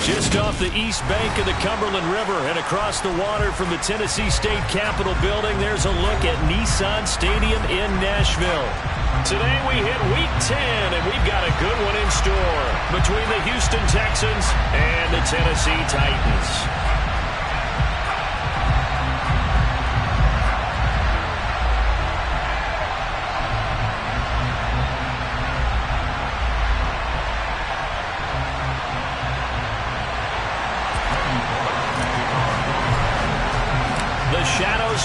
Just off the east bank of the Cumberland River and across the water from the Tennessee State Capitol building, there's a look at Nissan Stadium in Nashville. Today we hit Week 10, and we've got a good one in store between the Houston Texans and the Tennessee Titans.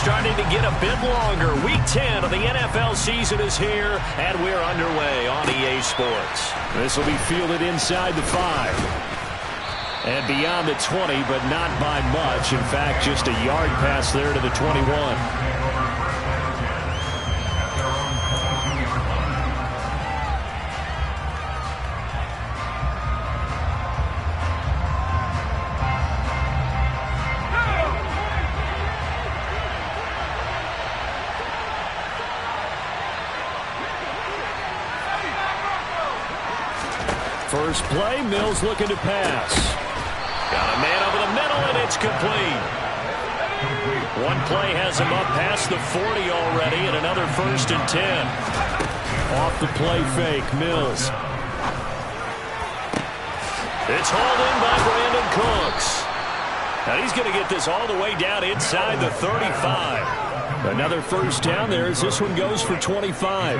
Starting to get a bit longer. Week 10 of the NFL season is here, and we're underway on EA Sports. This will be fielded inside the 5. And beyond the 20, but not by much. In fact, just a yard pass there to the 21. First play, Mills looking to pass. Got a man over the middle, and it's complete. One play has him up past the 40 already, and another 1st and 10. Off the play fake, Mills. It's hauled in by Brandon Cooks. Now he's going to get this all the way down inside the 35. Another first down there as this one goes for 25.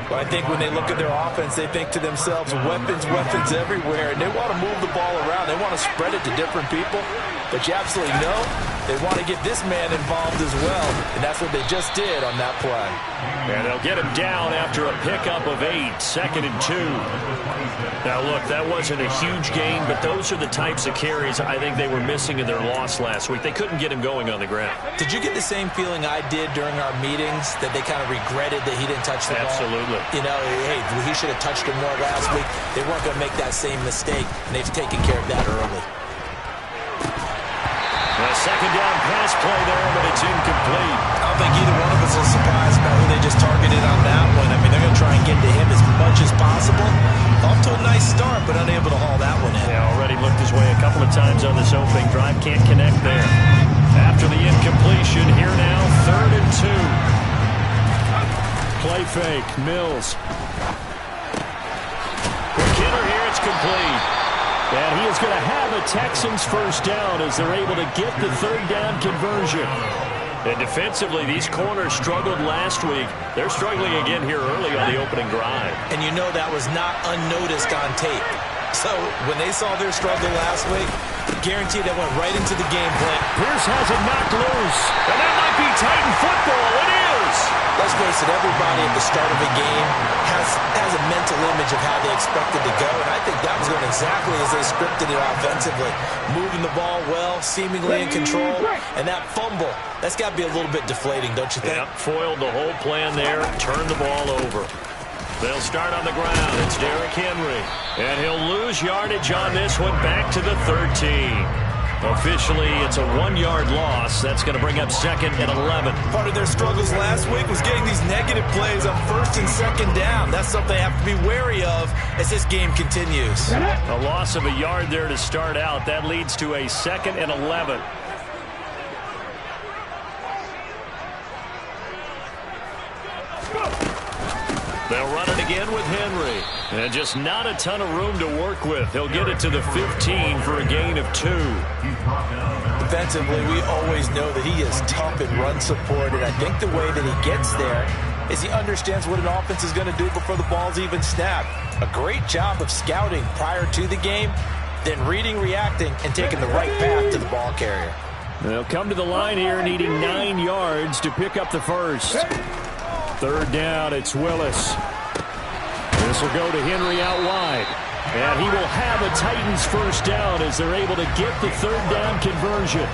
Well, I think when they look at their offense, they think to themselves, weapons, weapons everywhere, and they want to move the ball around. They want to spread it to different people, but you absolutely know they want to get this man involved as well, and that's what they just did on that play. And they'll get him down after a pickup of 8, 2nd and 2. Now, look, that wasn't a huge gain, but those are the types of carries I think they were missing in their loss last week. They couldn't get him going on the ground. Did you get the same feeling I did during our meetings, that they kind of regretted that he didn't touch the ball? Absolutely. You know, hey, he should have touched him more last week. They weren't going to make that same mistake, and they've taken care of that early. A second down pass play there, but it's incomplete. I don't think either one of us is surprised by who they just targeted on that one. I mean, they're going to try and get to him as much as possible. Off to a nice start, but unable to haul that one in. Yeah, already looked his way a couple of times on this opening drive. Can't connect there. After the incompletion, here now, 3rd and 2. Play fake, Mills. Quick hitter here, it's complete. And he is going to have a Texans first down as they're able to get the 3rd down conversion. And defensively, these corners struggled last week. They're struggling again here early on the opening drive. And you know that was not unnoticed on tape. So when they saw their struggle last week, guaranteed that went right into the game plan. Pierce has it knocked loose. And that might be Titan football. It is. Let's face it, everybody at the start of a game has a mental image of how they expect it to go, and I think that was going exactly as they scripted it offensively. Moving the ball well, seemingly in control, and that fumble, that's got to be a little bit deflating, don't you think? Yeah, foiled the whole plan there, turned the ball over. They'll start on the ground. It's Derrick Henry, and he'll lose yardage on this one back to the 13. Officially, it's a 1-yard loss. That's going to bring up 2nd and 11. Part of their struggles last week was getting these negative plays on 1st and 2nd down. That's something they have to be wary of as this game continues. A loss of a yard there to start out. That leads to a 2nd and 11. They'll run it again with Henry. And just not a ton of room to work with. He'll get it to the 15 for a gain of 2. Defensively, we always know that he is tough in run support, and I think the way that he gets there is he understands what an offense is going to do before the ball's even snapped. A great job of scouting prior to the game, then reading, reacting, and taking the right path to the ball carrier. They'll come to the line here needing 9 yards to pick up the first. 3rd down, it's Willis. This will go to Henry out wide. And he will have a Titans first down as they're able to get the 3rd down conversion.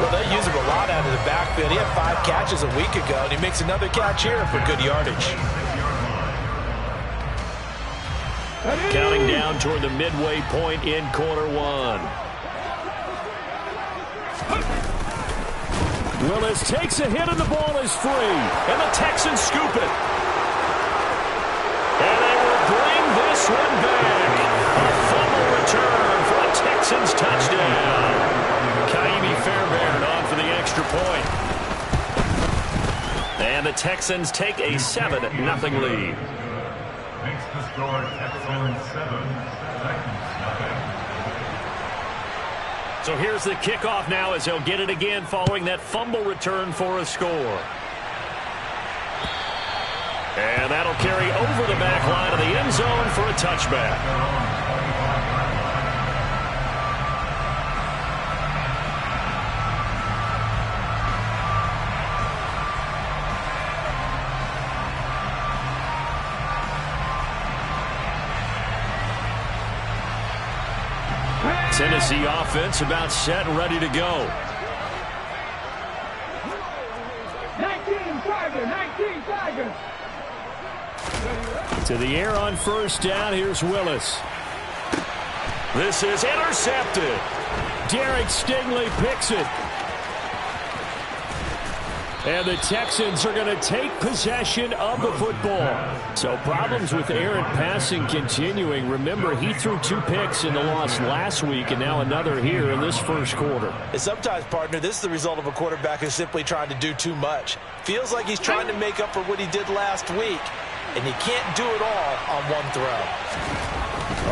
Well, they use him a lot out of the backfield. He had 5 catches a week ago, and he makes another catch here for good yardage. Counting down toward the midway point in quarter 1. Willis takes a hit and the ball is free. And the Texans scoop it. And they will bring this one back. A fumble return for a Texans And the Texans take a 7-0 lead. Makes the score Texans 7, Titans nothing. So here's the kickoff now as they'll get it again following that fumble return for a score. And that'll carry over the back line of the end zone for a touchback. Tennessee offense about set and ready to go. 19 Tigers. To the air on first down. Here's Willis. This is intercepted. Derek Stingley picks it. And the Texans are going to take possession of the football. So problems with errant passing continuing. Remember, he threw 2 picks in the loss last week and now another here in this first quarter. And sometimes, partner, this is the result of a quarterback who's simply trying to do too much. Feels like he's trying to make up for what he did last week, and he can't do it all on one throw.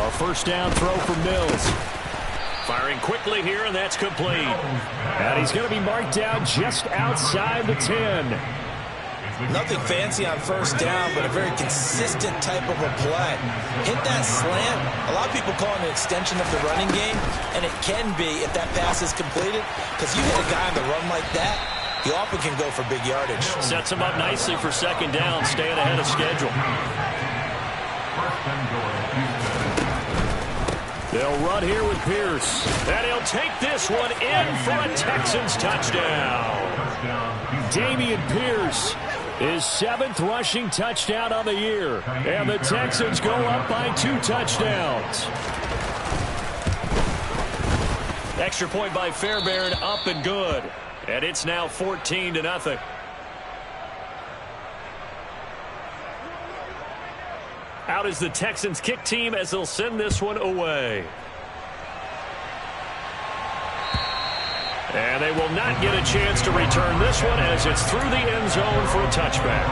A first down throw for Mills. Firing quickly here, and that's complete. And he's going to be marked down just outside the 10. Nothing fancy on first down, but a very consistent type of a play. Hit that slant. A lot of people call it an extension of the running game, and it can be if that pass is completed, because you hit a guy on the run like that, he often can go for big yardage. Sets him up nicely for second down, staying ahead of schedule. First and goal, Houston. They'll run here with Pierce. And he'll take this one in for a Texans touchdown. Dameon Pierce, his 7th rushing touchdown on the year. And the Texans go up by 2 touchdowns. Extra point by Fairbairn, up and good. And it's now 14-0. Out is the Texans kick team as they'll send this one away. And they will not get a chance to return this one as it's through the end zone for a touchback.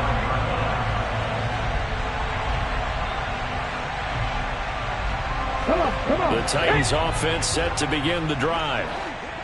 The Titans offense set to begin the drive.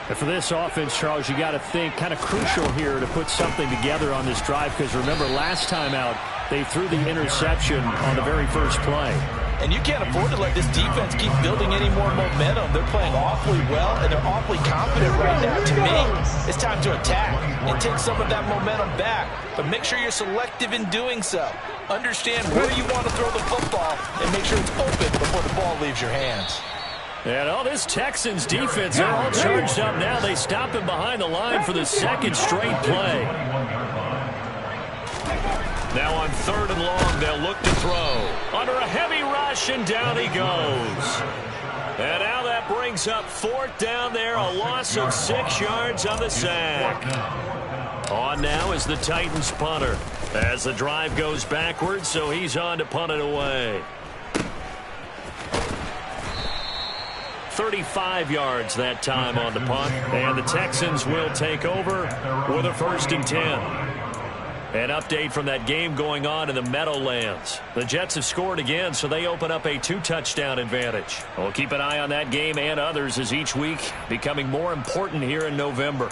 And for this offense, Charles, you got to think kind of crucial here to put something together on this drive, because remember last time out they threw the interception on the very first play. And you can't afford to let this defense keep building any more momentum. They're playing awfully well, and they're awfully confident right now. To me, it's time to attack and take some of that momentum back. But make sure you're selective in doing so. Understand where you want to throw the football and make sure it's open before the ball leaves your hands. And all this Texans defense, they're all charged up now. They stop him behind the line for the second straight play. Now on 3rd and long, they'll look to throw. Under a heavy rush, and down he goes. And now that brings up 4th down there, a loss of 6 yards on the sack. On now is the Titans punter as the drive goes backwards, so he's on to punt it away. 35 yards that time on the punt, and the Texans will take over with a 1st and 10. An update from that game going on in the Meadowlands. The Jets have scored again, so they open up a 2-touchdown advantage. We'll keep an eye on that game and others as each week becoming more important here in November.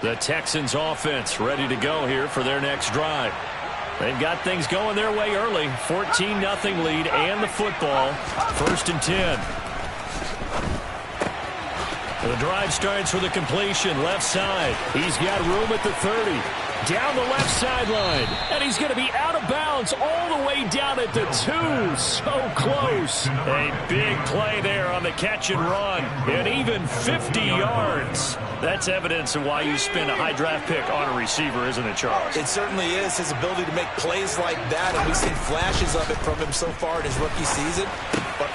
The Texans offense ready to go here for their next drive. They've got things going their way early. 14-0 lead and the football. 1st and 10. The drive starts with a completion left side. He's got room at the 30. Down the left sideline. And he's going to be out of bounds all the way down at the 2. So close. A big play there on the catch and run. And even 50 yards. That's evidence of why you spend a high draft pick on a receiver, isn't it, Charles? It certainly is. His ability to make plays like that, and we've seen flashes of it from him so far in his rookie season. But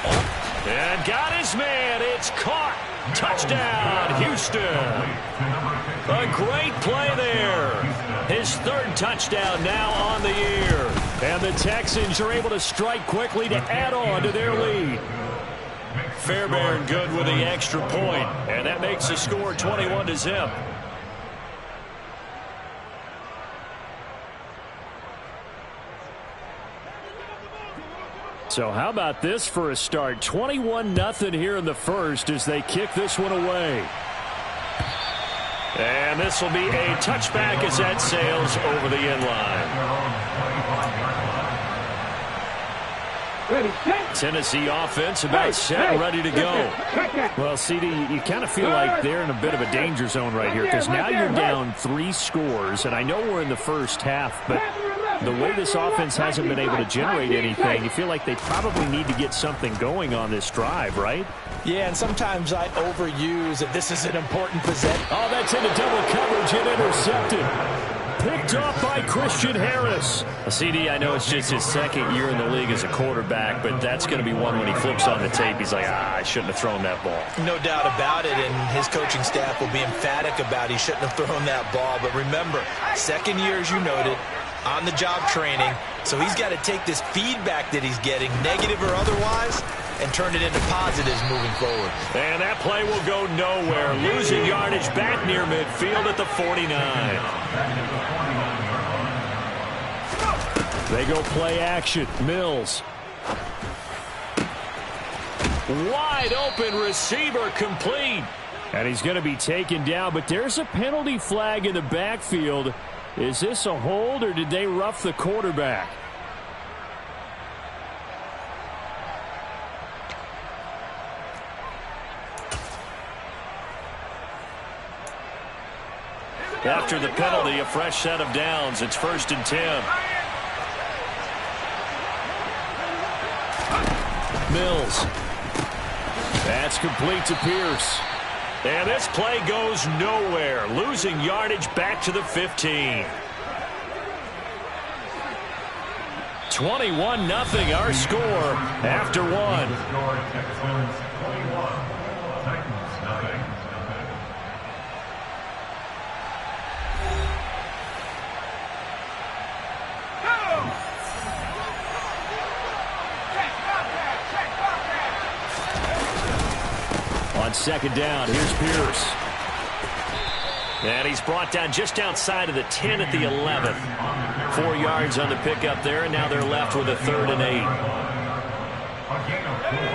and got his man. It's caught. Touchdown, Houston. A great play there. His 3rd touchdown now on the year. And the Texans are able to strike quickly to add on to their lead. Fairbairn good with the extra point, and that makes the score 21-0. So how about this for a start? 21-0 here in the first as they kick this one away. And this will be a touchback as that sails over the end line. Tennessee offense about set and ready to go. Well, CD, you kind of feel like they're in a bit of a danger zone right here because now you're down 3 scores, and I know we're in the first half, but the way this offense hasn't been able to generate anything, you feel like they probably need to get something going on this drive, right? Yeah, and sometimes I overuse that this is an important possession. Oh, that's into double coverage and intercepted. Picked off by Christian Harris. CD, I know it's just his second year in the league as a quarterback, but that's going to be one when he flips on the tape. He's like, I shouldn't have thrown that ball. No doubt about it, and his coaching staff will be emphatic about he shouldn't have thrown that ball. But remember, second year, as you noted, on-the-job training, so he's got to take this feedback that he's getting, negative or otherwise, and turn it into positives moving forward. And that play will go nowhere. Losing yardage back near midfield at the 49. They go play action. Mills. Wide open receiver complete. And he's going to be taken down, but there's a penalty flag in the backfield. Is this a hold or did they rough the quarterback? After the penalty, a fresh set of downs. It's 1st and 10. Mills. That's complete to Pierce. And this play goes nowhere. Losing yardage back to the 15. 21-0 our score after one. Texans 21, Titans nothing. On second down, here's Pierce. And he's brought down just outside of the 10 at the 11th. 4 yards on the pickup there, and now they're left with a 3rd and 8.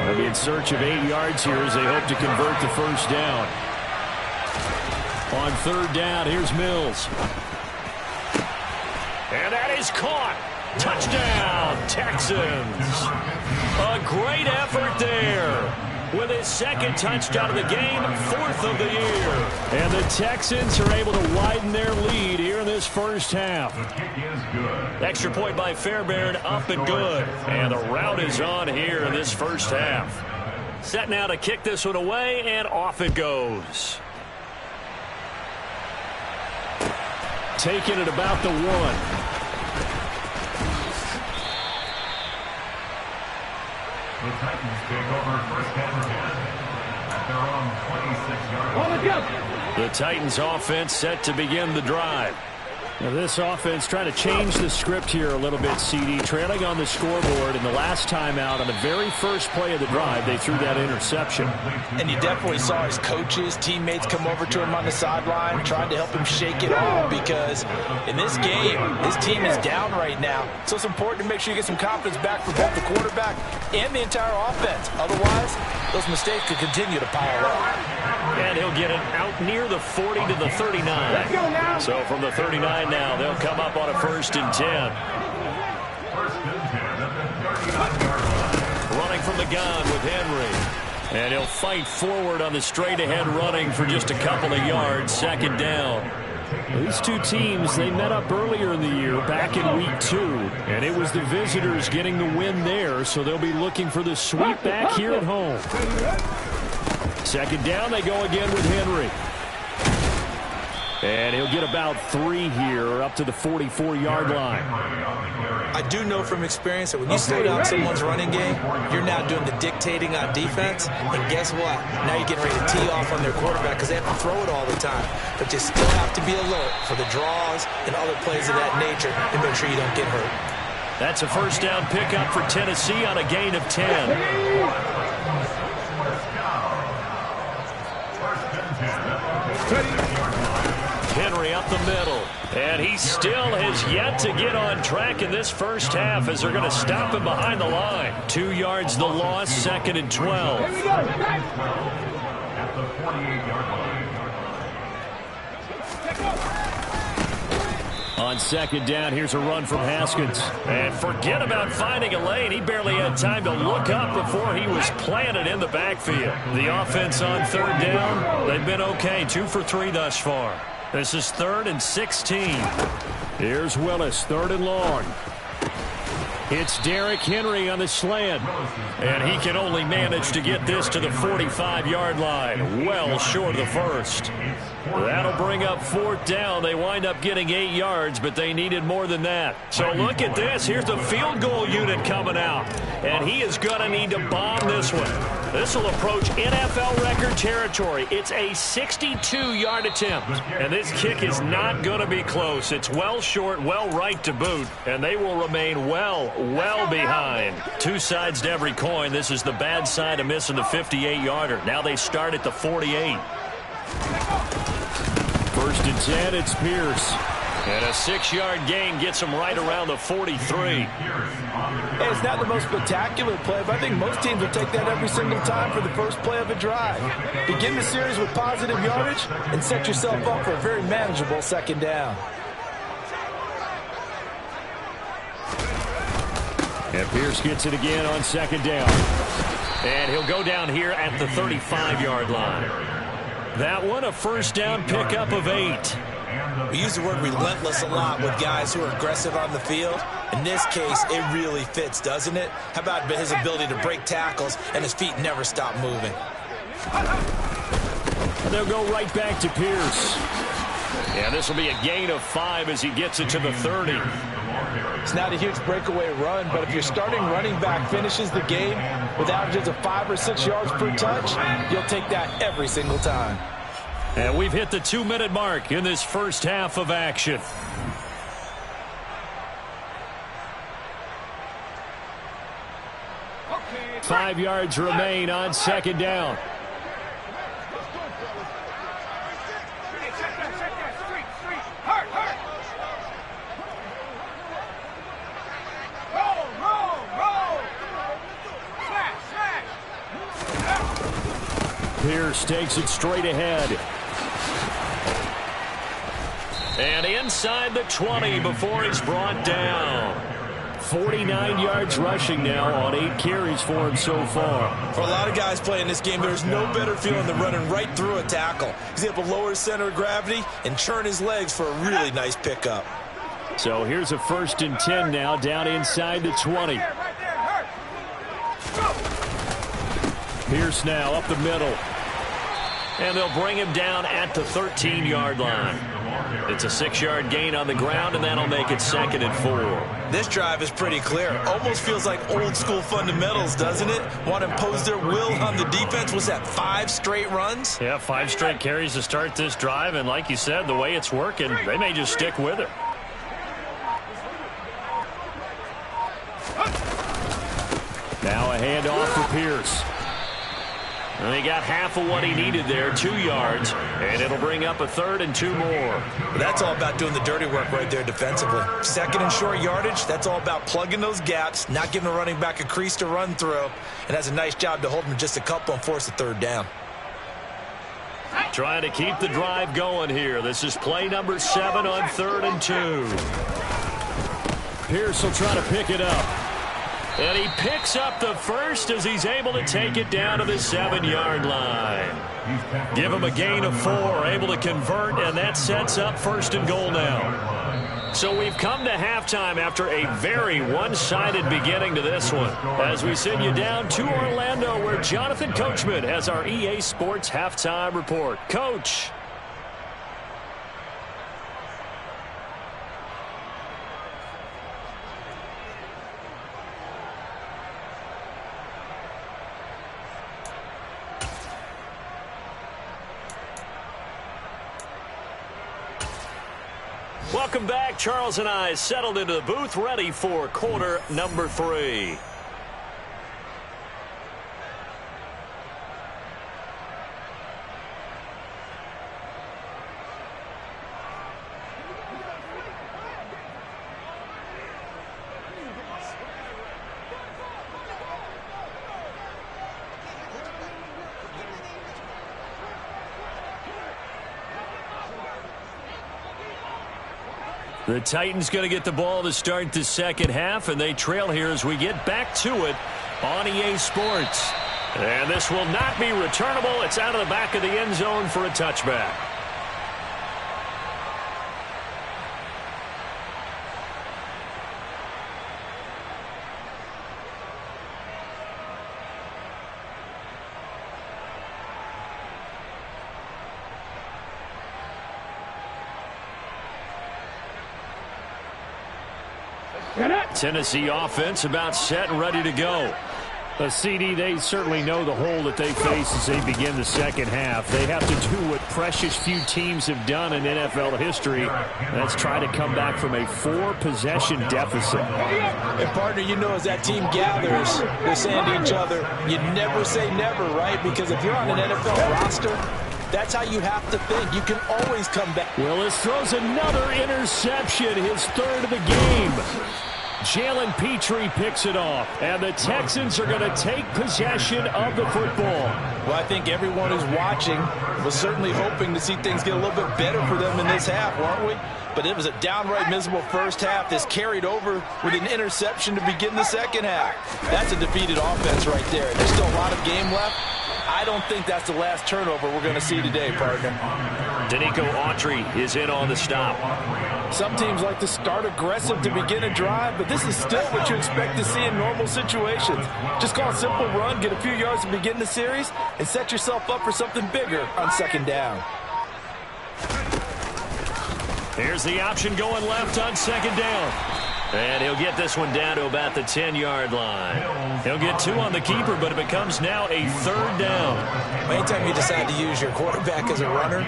They'll be in search of 8 yards here as they hope to convert the first down. On 3rd down, here's Mills. And that is caught. Touchdown, Texans. A great effort there. With his 2nd touchdown of the game, 4th of the year. And the Texans are able to widen their lead here in this first half. The kick is good. Extra point by Fairbairn, up and good. And the route is on here in this first half. Set now to kick this one away, and off it goes. Taking it about the 1. The Titans take over 1st and 10 at their own 26-yard line. The Titans offense set to begin the drive. Now this offense trying to change the script here a little bit, CD. Trailing on the scoreboard, and the last time out on the very first play of the drive, they threw that interception. And you definitely saw his coaches, teammates come over to him on the sideline, trying to help him shake it off, because in this game, his team is down right now. So it's important to make sure you get some confidence back for both the quarterback and the entire offense. Otherwise, those mistakes could continue to pile up. And he'll get it out near the 40 to the 39. So from the 39 now, they'll come up on a 1st and 10. 1st and 10 at the 39-yard line. Running from the gun with Henry. And he'll fight forward on the straight-ahead running for just a couple of yards. 2nd down. These two teams, they met up earlier in the year, back in week 2. And it was the visitors getting the win there, so they'll be looking for the sweep back here at home. 2nd down, they go again with Henry. And he'll get about 3 here, up to the 44-yard line. I do know from experience that when you slow down someone's running game, you're now doing the dictating on defense. And guess what? Now you're getting ready to tee off on their quarterback because they have to throw it all the time. But you still have to be alert for the draws and other plays of that nature and make sure you don't get hurt. That's a 1st down pickup for Tennessee on a gain of 10. the middle. And he still has yet to get on track in this first half as they're going to stop him behind the line. 2 yards the loss, 2nd and 12. At the 48-yard line. On 2nd down, here's a run from Haskins. And forget about finding a lane. He barely had time to look up before he was planted in the backfield. The offense on 3rd down, they've been okay. 2 for 3 thus far. This is 3rd and 16. Here's Willis, 3rd and long. It's Derrick Henry on the slant. And he can only manage to get this to the 45-yard line. Well short of the first. That'll bring up 4th down. They wind up getting 8 yards, but they needed more than that. So look at this. Here's the field goal unit coming out. And he is going to need to bomb this one. This will approach NFL record territory. It's a 62-yard attempt. And this kick is not going to be close. It's well short, well right to boot. And they will remain well behind. 2 sides to every coin. This is the bad side of missing the 58-yarder. Now they start at the 48. 1st and 10, it's Pierce. And a 6-yard gain gets him right around the 43. Hey, it's not the most spectacular play, but I think most teams will take that every single time for the first play of a drive. Begin the series with positive yardage and set yourself up for a very manageable 2nd down. And Pierce gets it again on 2nd down. And he'll go down here at the 35-yard line. That one, a 1st down pickup of 8. We use the word relentless a lot with guys who are aggressive on the field. In this case, it really fits, doesn't it? How about his ability to break tackles and his feet never stop moving? And they'll go right back to Pierce. And this will be a gain of 5 as he gets it to the 30. It's not a huge breakaway run, but if your starting running back finishes the game with averages of 5 or 6 yards per touch, you'll take that every single time. And we've hit the 2-minute mark in this first half of action. Okay. 5 yards remain on 2nd down. Pierce takes it straight ahead. And inside the 20 before it's brought down. 49 yards rushing now on 8 carries for him so far. For a lot of guys playing this game, there's no better feeling than running right through a tackle. He's able to lower his center of gravity and churn his legs for a really nice pickup. So here's a 1st and 10 now down inside the 20. Pierce now up the middle. And they'll bring him down at the 13-yard line. It's a 6-yard gain on the ground, and that'll make it 2nd and 4. This drive is pretty clear. Almost feels like old-school fundamentals, doesn't it? Want to impose their will on the defense. Was that 5 straight runs? Yeah, 5 straight carries to start this drive, and like you said, the way it's working, they may just stick with it. Now a handoff for Pierce. And he got half of what he needed there, 2 yards, and it'll bring up a 3rd and 2 more. That's all about doing the dirty work right there defensively. 2nd and short yardage, that's all about plugging those gaps, not giving the running back a crease to run through, and has a nice job to hold him just a couple and force a 3rd down. Trying to keep the drive going here. This is play number 7 on 3rd and 2. Pierce will try to pick it up. And he picks up the first as he's able to take it down to the 7-yard line. Give him a gain of 4, able to convert, and that sets up 1st and goal now. So we've come to halftime after a very one-sided beginning to this one. As we send you down to Orlando, where Jonathan Coachman has our EA Sports halftime report. Coach. Welcome back. Charles and I settled into the booth, ready for quarter number 3. The Titans going to get the ball to start the second half, and they trail here as we get back to it on EA Sports. And this will not be returnable. It's out of the back of the end zone for a touchback. Tennessee offense about set and ready to go. A CD, they certainly know the hole that they face as they begin the second half. They have to do what precious few teams have done in NFL history. That's try to come back from a 4-possession deficit. And partner, you know, as that team gathers, they're saying to each other, you never say never, right? Because if you're on an NFL roster, that's how you have to think. You can always come back. Willis throws another interception, his third of the game. Jalen Petrie picks it off, and the Texans are going to take possession of the football. Well, I think everyone who's watching was certainly hoping to see things get a little bit better for them in this half, weren't we? But it was a downright miserable first half. This carried over with an interception to begin the second half. That's a defeated offense right there. There's still a lot of game left. I don't think that's the last turnover we're going to see today, partner. Danico Autry is in on the stop. Some teams like to start aggressive to begin a drive, but this is still what you expect to see in normal situations. Just call a simple run, get a few yards to begin the series, and set yourself up for something bigger on second down. Here's the option going left on second down. And he'll get this one down to about the 10-yard line. He'll get 2 on the keeper, but it becomes now a third down. Anytime you decide to use your quarterback as a runner,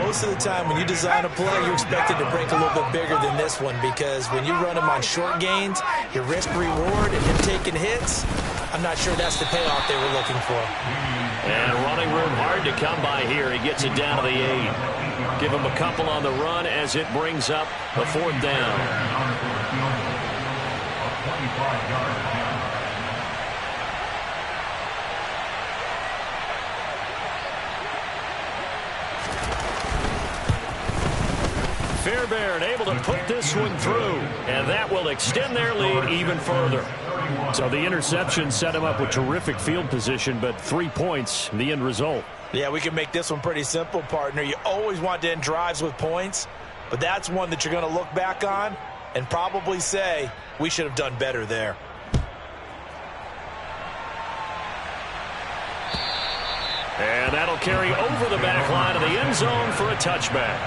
most of the time when you design a play, you expect it to break a little bit bigger than this one, because when you run him on short gains, your risk-reward and him taking hits, I'm not sure that's the payoff they were looking for. And running room hard to come by here. He gets it down to the 8. Give him a couple on the run as it brings up the fourth down. Fairbairn able to put this one through, and that will extend their lead even further. So the interception set him up with terrific field position, but 3 points, the end result. Yeah, we can make this one pretty simple, partner. You always want to end drives with points, but that's one that you're going to look back on and probably say, we should have done better there. And that'll carry over the back line of the end zone for a touchback.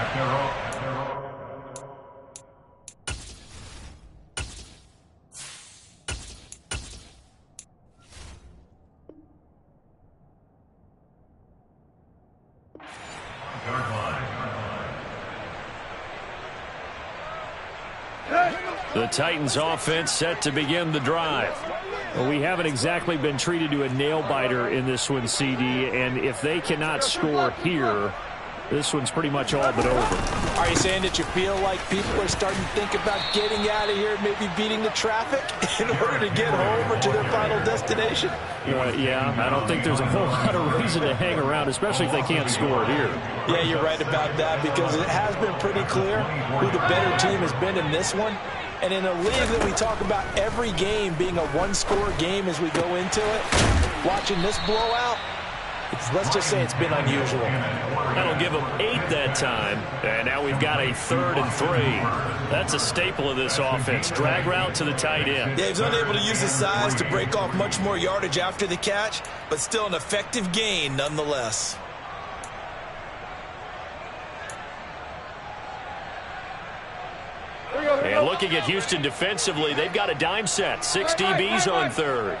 The Titans offense set to begin the drive. Well, we haven't exactly been treated to a nail-biter in this one, CD, and if they cannot score here, this one's pretty much all but over. Are you saying that you feel like people are starting to think about getting out of here, maybe beating the traffic in order to get home or to their final destination? Yeah, I don't think there's a whole lot of reason to hang around, especially if they can't score here. Yeah, you're right about that, because it has been pretty clear who the better team has been in this one. And in a league that we talk about every game being a one-score game as we go into it, watching this blowout, let's just say it's been unusual. That'll give them 8 that time. And now we've got a 3rd and 3. That's a staple of this offense. Drag route to the tight end. Yeah, he's unable to use his size to break off much more yardage after the catch, but still an effective gain nonetheless. And looking at Houston defensively, they've got a dime set. 6 DBs on 3rd.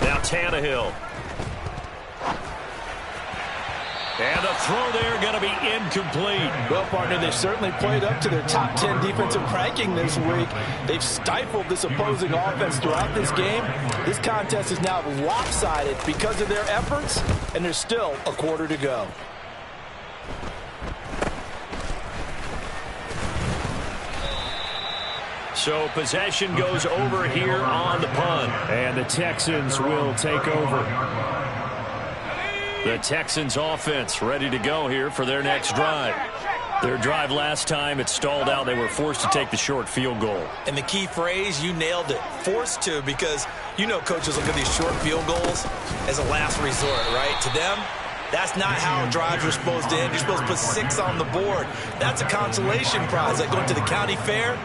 Now Tannehill. And the throw there going to be incomplete. Well, partner, they've certainly played up to their top 10 defensive ranking this week. They've stifled this opposing offense throughout this game. This contest is now lopsided because of their efforts, and there's still a quarter to go. So possession goes over here on the punt. And the Texans will take over. The Texans offense ready to go here for their next drive. Their drive last time, it stalled out. They were forced to take the short field goal. And the key phrase, you nailed it, forced to, because you know coaches look at these short field goals as a last resort, right? To them, that's not how drives are supposed to end. You're supposed to put 6 on the board. That's a consolation prize. Like going to the county fair,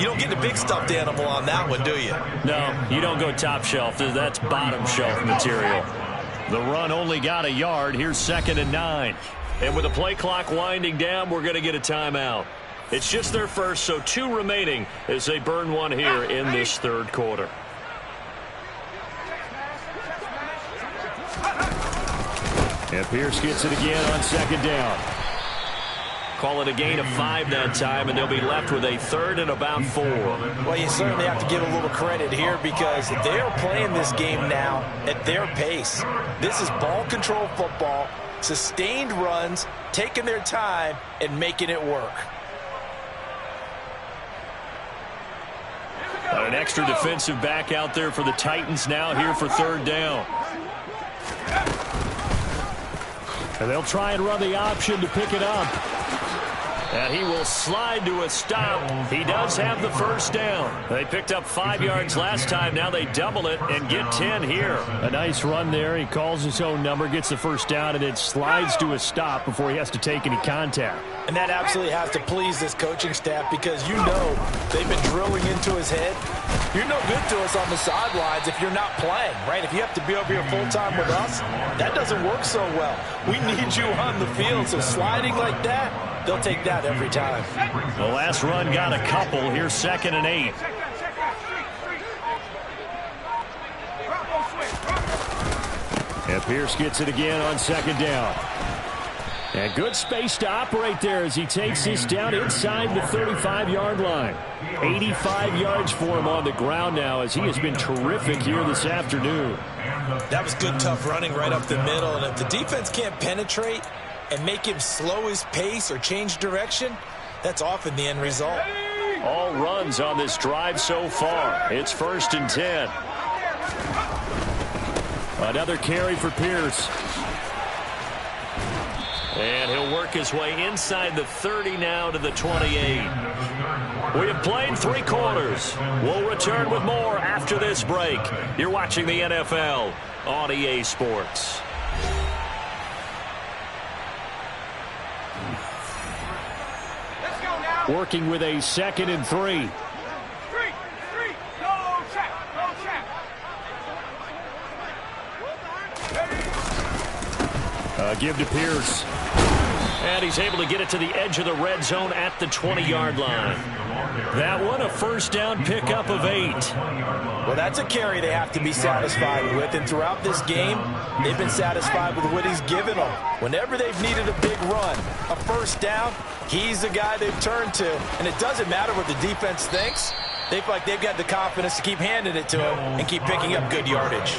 you don't get the big stuffed animal on that one, do you? No, you don't go top shelf. That's bottom shelf material. The run only got a yard. Here's 2nd and 9. And with the play clock winding down, we're going to get a timeout. It's just their first, so 2 remaining as they burn one here in this third quarter. And Pierce gets it again on 2nd down. Call it a gain of 5 that time, and they'll be left with a 3rd and about 4. Well, you certainly have to give a little credit here because they're playing this game now at their pace. This is ball control football, sustained runs, taking their time, and making it work. An extra defensive back out there for the Titans now here for 3rd down. And they'll try and run the option to pick it up. And he will slide to a stop. He does have the first down. They picked up 5 yards last time. Now they double it and get 10 here. A nice run there. He calls his own number, gets the first down, and then slides to a stop before he has to take any contact. And that absolutely has to please this coaching staff because you know they've been drilling into his head. You're no good to us on the sidelines if you're not playing, right? If you have to be over here full-time with us, that doesn't work so well. We need you on the field, so sliding like that, they'll take that every time. The last run got a couple. Here's 2nd and 8. And Pierce gets it again on 2nd down. And good space to operate there as he takes this down inside the 35-yard line. 85 yards for him on the ground now as he has been terrific here this afternoon. That was good, tough running right up the middle. And if the defense can't penetrate and make him slow his pace or change direction, that's often the end result. All runs on this drive so far. It's 1st and 10. Another carry for Pierce. And he'll work his way inside the 30 now to the 28. We have played 3 quarters. We'll return with more after this break. You're watching the NFL on EA Sports. Working with a 2nd and 3. Give to Pierce. And he's able to get it to the edge of the red zone at the 20-yard line. That one, a first down pickup of 8. Well, that's a carry they have to be satisfied with. And throughout this game, they've been satisfied with what he's given them. Whenever they've needed a big run, a first down, he's the guy they've turned to. And it doesn't matter what the defense thinks. They feel like they've got the confidence to keep handing it to him and keep picking up good yardage.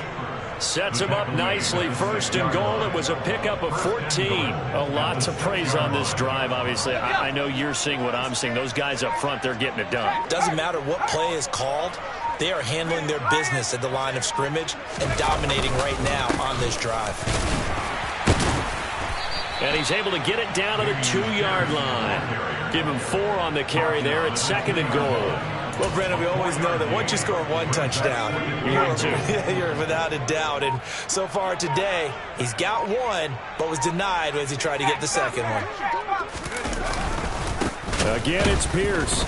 Sets him up nicely. 1st and goal. It was a pickup of 14. A lot to praise on this drive, obviously. I know you're seeing what I'm seeing. Those guys up front, they're getting it done. Doesn't matter what play is called. They are handling their business at the line of scrimmage and dominating right now on this drive. And he's able to get it down to the 2-yard line. Give him 4 on the carry there at 2nd and goal. Well, Brandon, we always know that once you score 1 touchdown, you're without a doubt. And so far today, he's got 1, but was denied as he tried to get the second one. Again, it's Pierce.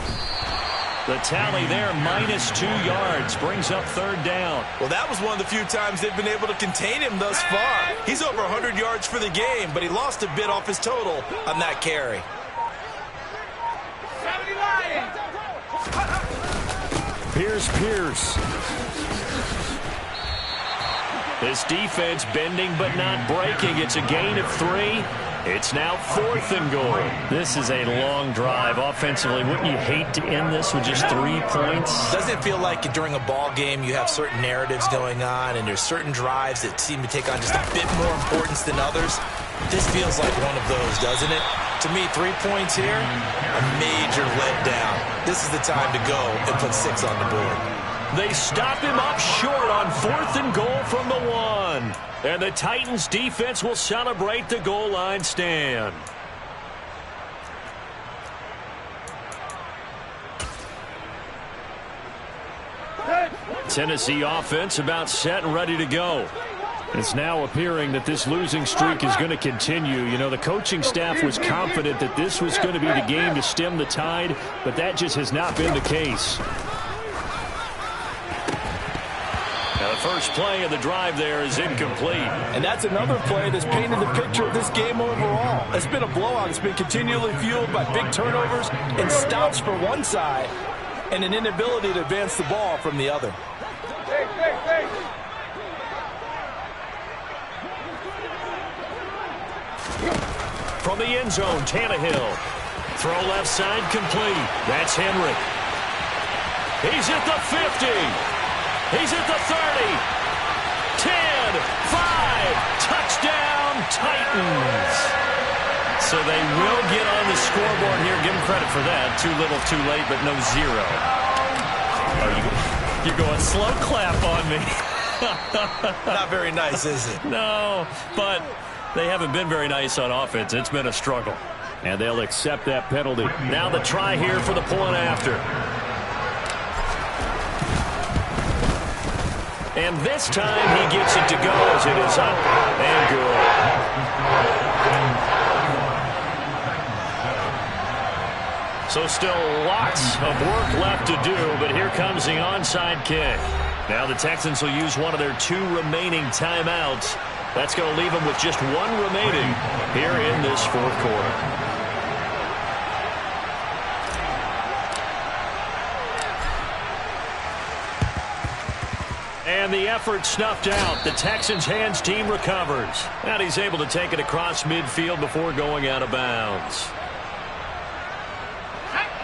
The tally there, -2 yards, brings up 3rd down. Well, that was one of the few times they've been able to contain him thus far. He's over 100 yards for the game, but he lost a bit off his total on that carry. Pierce. This defense bending but not breaking. It's a gain of 3. It's now 4th and goal. This is a long drive offensively. Wouldn't you hate to end this with just 3 points? Doesn't it feel like during a ball game you have certain narratives going on and there's certain drives that seem to take on just a bit more importance than others? This feels like one of those, doesn't it? To me, 3 points here, a major letdown. This is the time to go and put 6 on the board. They stop him up short on 4th and goal from the 1. And the Titans defense will celebrate the goal line stand. Tennessee offense about set and ready to go. It's now appearing that this losing streak is going to continue. You know, the coaching staff was confident that this was going to be the game to stem the tide, but that just has not been the case. Now the first play of the drive there is incomplete. And that's another play that's painted the picture of this game overall. It's been a blowout. It's been continually fueled by big turnovers and stops for one side and an inability to advance the ball from the other. From the end zone, Tannehill. Throw left side complete. That's Henry. He's at the 50. He's at the 30. 10, 5, touchdown Titans. So they will get on the scoreboard here. Give them credit for that. Too little, too late, but no zero. Oh, you're going slow clap on me. Not very nice, is it? No, but they haven't been very nice on offense. It's been a struggle. And they'll accept that penalty. Now the try here for the point after. And this time he gets it to go as it is up and good. So still lots of work left to do, but here comes the onside kick. Now the Texans will use one of their 2 remaining timeouts. That's going to leave them with just 1 remaining here in this 4th quarter. And the effort snuffed out. The Texans' hands team recovers. And he's able to take it across midfield before going out of bounds.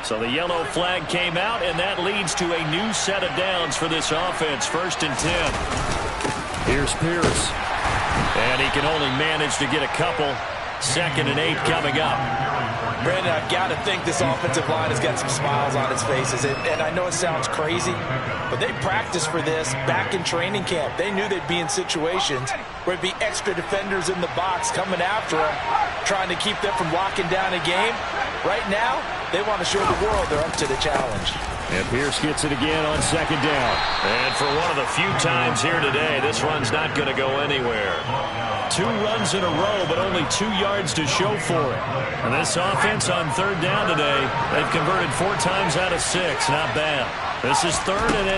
So the yellow flag came out, and that leads to a new set of downs for this offense. 1st and 10. Here's Pierce. And he can only manage to get a couple. 2nd and 8 coming up. Brandon, I've got to think this offensive line has got some smiles on its faces. And I know it sounds crazy, but they practiced for this back in training camp. They knew they'd be in situations where it'd be extra defenders in the box coming after them, trying to keep them from locking down a game. Right now, they want to show the world they're up to the challenge. And Pierce gets it again on 2nd down. And for one of the few times here today, this run's not going to go anywhere. 2 runs in a row, but only 2 yards to show for it. And this offense on 3rd down today, they've converted 4 times out of 6. Not bad. This is 3rd and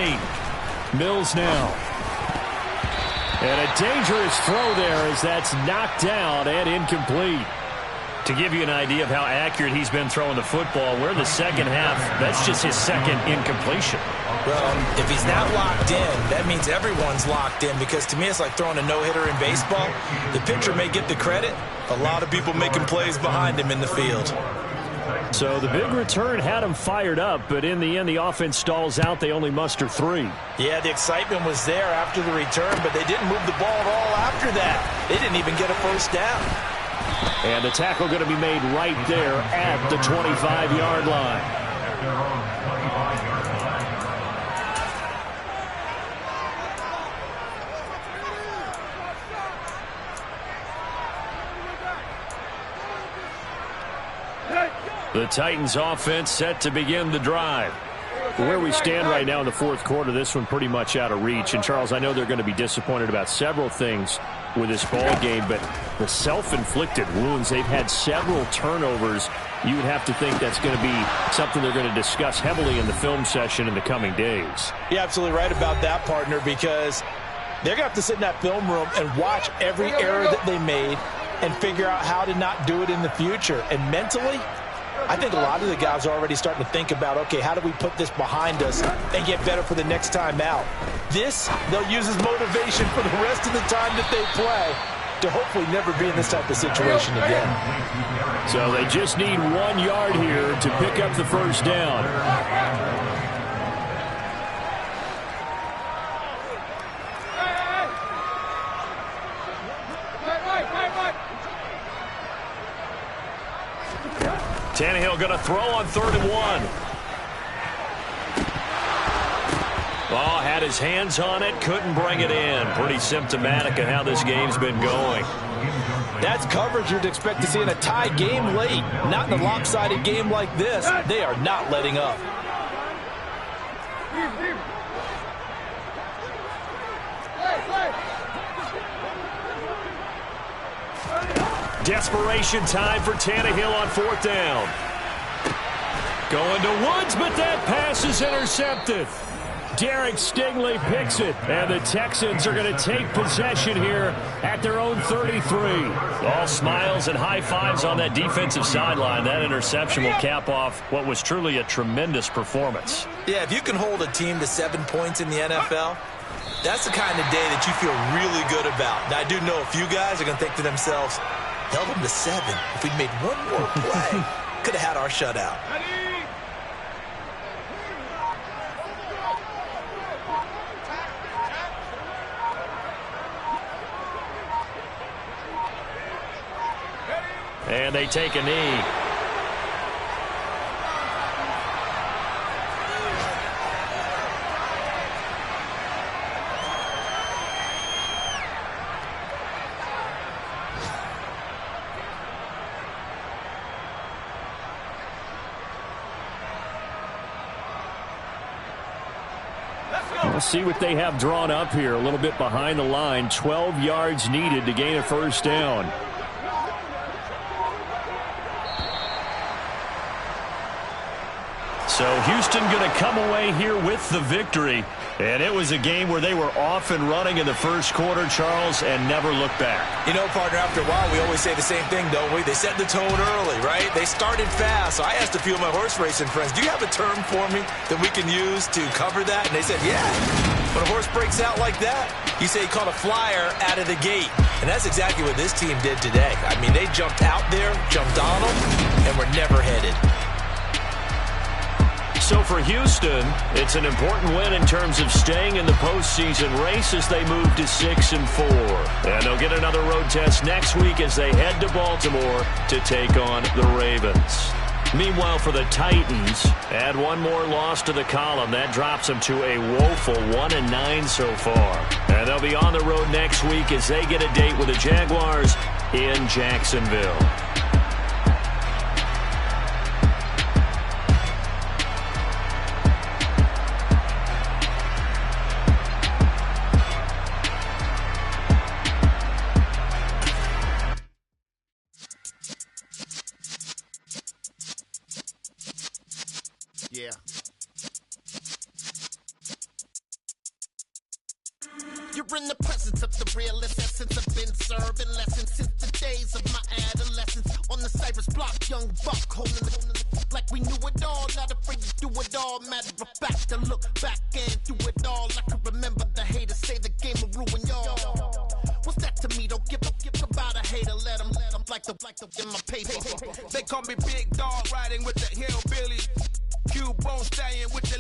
8. Mills now. And a dangerous throw there as that's knocked down and incomplete. To give you an idea of how accurate he's been throwing the football, we're in the 2nd half. That's just his 2nd incompletion. Well, if he's not locked in, that means everyone's locked in, because to me it's like throwing a no-hitter in baseball. The pitcher may get the credit. A lot of people making plays behind him in the field. So the big return had him fired up, but in the end the offense stalls out. They only muster 3. Yeah, the excitement was there after the return, but they didn't move the ball at all after that. They didn't even get a 1st down. And the tackle going to be made right there at the 25-yard line. The Titans offense set to begin the drive. Where we stand right now in the 4th quarter, this one pretty much out of reach. And, Charles, I know they're going to be disappointed about several things with this ball game, but the self-inflicted wounds, they've had several turnovers. You would have to think that's going to be something they're going to discuss heavily in the film session in the coming days. You're absolutely right about that, partner, because they're going to have to sit in that film room and watch every error that they made and figure out how to not do it in the future. And mentally, I think a lot of the guys are already starting to think about, okay, how do we put this behind us and get better for the next time out? This, they'll use as motivation for the rest of the time that they play to hopefully never be in this type of situation again. So they just need 1 yard here to pick up the 1st down. Tannehill going to throw on 3rd and 1. Oh, had his hands on it, couldn't bring it in. Pretty symptomatic of how this game's been going. That's coverage you'd expect to see in a tie game late. Not in a lopsided game like this. They are not letting up. Desperation time for Tannehill on 4th down. Going to Woods, but that pass is intercepted. Derek Stingley picks it, and the Texans are going to take possession here at their own 33. All smiles and high fives on that defensive sideline. That interception will cap off what was truly a tremendous performance. Yeah, if you can hold a team to 7 points in the NFL, that's the kind of day that you feel really good about. Now, I do know a few guys are going to think to themselves, held them to 7. If we'd made one more play, could have had our shutout. And they take a knee. We'll see what they have drawn up here. A little bit behind the line. 12 yards needed to gain a 1st down. So Houston going to come away here with the victory. And it was a game where they were off and running in the 1st quarter, Charles, and never looked back. You know, partner, after a while, we always say the same thing, don't we? They set the tone early, right? They started fast. So I asked a few of my horse racing friends, do you have a term for me that we can use to cover that? And they said, yeah. When a horse breaks out like that, you say he caught a flyer out of the gate. And that's exactly what this team did today. I mean, they jumped out there, jumped on them, and were never headed. So for Houston, it's an important win in terms of staying in the postseason race as they move to 6-4. And they'll get another road test next week as they head to Baltimore to take on the Ravens. Meanwhile, for the Titans, add one more loss to the column. That drops them to a woeful 1-9 so far. And they'll be on the road next week as they get a date with the Jaguars in Jacksonville. Yeah. You're in the presence of the realest essence. I've been serving lessons since the days of my adolescence. On the Cypress block, young buck holding the like we knew it all. Not afraid to do it all. Matter of fact, to look back and do it all. I can remember the haters say the game will ruin y'all. What's that to me? Don't give about a hater. Let them like the in my paper. They call me Big Dog, riding with the hillbillies. Cube bone stallion with the